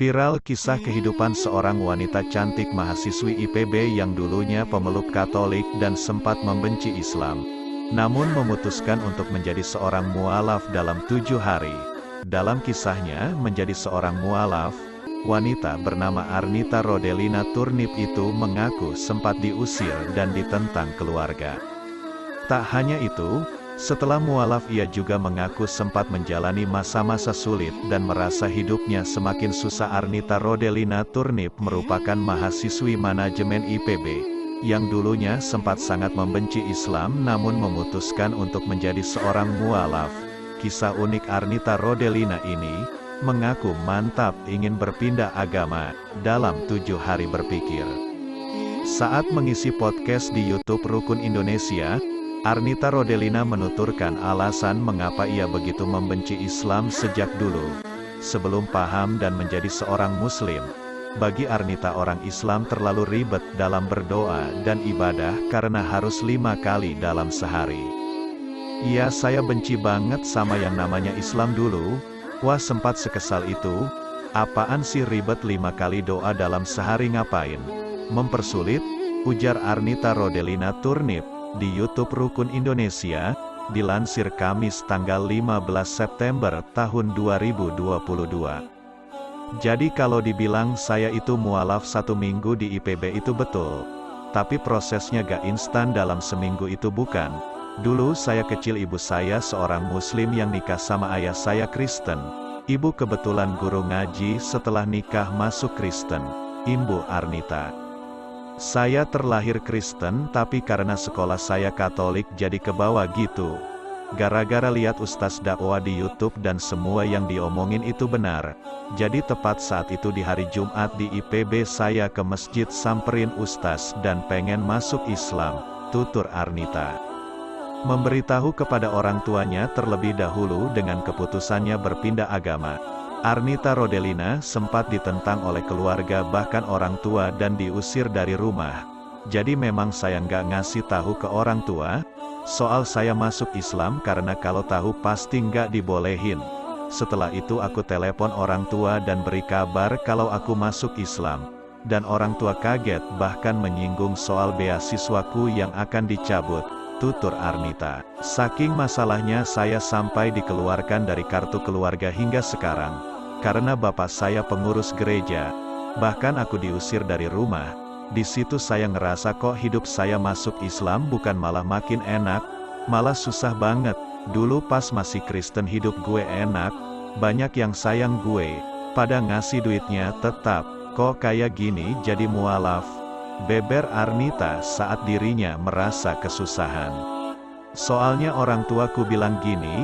Viral kisah kehidupan seorang wanita cantik mahasiswi IPB yang dulunya pemeluk Katolik dan sempat membenci Islam. Namun memutuskan untuk menjadi seorang mualaf dalam 7 hari. Dalam kisahnya, menjadi seorang mualaf, wanita bernama Arnita Rodelina Turnip itu mengaku sempat diusir dan ditentang keluarga. Tak hanya itu, setelah mualaf ia juga mengaku sempat menjalani masa-masa sulit dan merasa hidupnya semakin susah. Arnita Rodelina Turnip merupakan mahasiswi manajemen IPB, yang dulunya sempat sangat membenci Islam namun memutuskan untuk menjadi seorang mualaf. Kisah unik Arnita Rodelina ini, mengaku mantap ingin berpindah agama, dalam 7 hari berpikir. Saat mengisi podcast di YouTube Rukun Indonesia, Arnita Rodelina menuturkan alasan mengapa ia begitu membenci Islam sejak dulu. Sebelum paham dan menjadi seorang Muslim, bagi Arnita orang Islam terlalu ribet dalam berdoa dan ibadah karena harus 5 kali dalam sehari. Iya, saya benci banget sama yang namanya Islam dulu. Wah, sempat sekesal itu. Apaan sih ribet 5 kali doa dalam sehari, ngapain? Mempersulit, ujar Arnita Rodelina Turnip di YouTube Rukun Indonesia, dilansir Kamis tanggal 15 September tahun 2022. Jadi kalau dibilang saya itu mualaf 1 minggu di IPB itu betul. Tapi prosesnya gak instan dalam seminggu itu, bukan. Dulu saya kecil ibu saya seorang Muslim yang nikah sama ayah saya Kristen. Ibu kebetulan guru ngaji, setelah nikah masuk Kristen. Imbu Arnita. Saya terlahir Kristen tapi karena sekolah saya Katolik jadi kebawa gitu. Gara-gara lihat ustaz dakwah di YouTube dan semua yang diomongin itu benar. Jadi tepat saat itu di hari Jumat di IPB saya ke masjid samperin ustaz dan pengen masuk Islam, tutur Arnita. Memberitahu kepada orang tuanya terlebih dahulu dengan keputusannya berpindah agama. Arnita Rodelina sempat ditentang oleh keluarga bahkan orang tua dan diusir dari rumah. Jadi memang saya nggak ngasih tahu ke orang tua soal saya masuk Islam karena kalau tahu pasti nggak dibolehin. Setelah itu aku telepon orang tua dan beri kabar kalau aku masuk Islam. Dan orang tua kaget bahkan menyinggung soal beasiswaku yang akan dicabut, tutur Arnita. Saking masalahnya saya sampai dikeluarkan dari kartu keluarga hingga sekarang. Karena bapak saya pengurus gereja. Bahkan aku diusir dari rumah. Di situ saya ngerasa kok hidup saya masuk Islam bukan malah makin enak, malah susah banget. Dulu pas masih Kristen hidup gue enak, banyak yang sayang gue, pada ngasih duitnya tetap, kok kayak gini jadi mualaf. Beber Arnita saat dirinya merasa kesusahan. Soalnya orang tuaku bilang gini,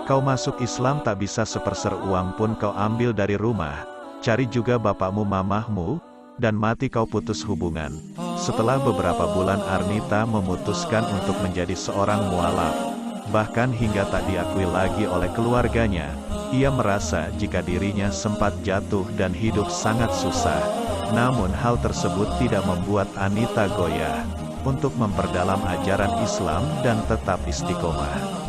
kau masuk Islam tak bisa seperser uang pun kau ambil dari rumah, cari juga bapakmu mamahmu, dan mati kau putus hubungan. Setelah beberapa bulan Arnita memutuskan untuk menjadi seorang mualaf. Bahkan hingga tak diakui lagi oleh keluarganya, ia merasa jika dirinya sempat jatuh dan hidup sangat susah. Namun hal tersebut tidak membuat Arnita goyah untuk memperdalam ajaran Islam dan tetap istiqomah.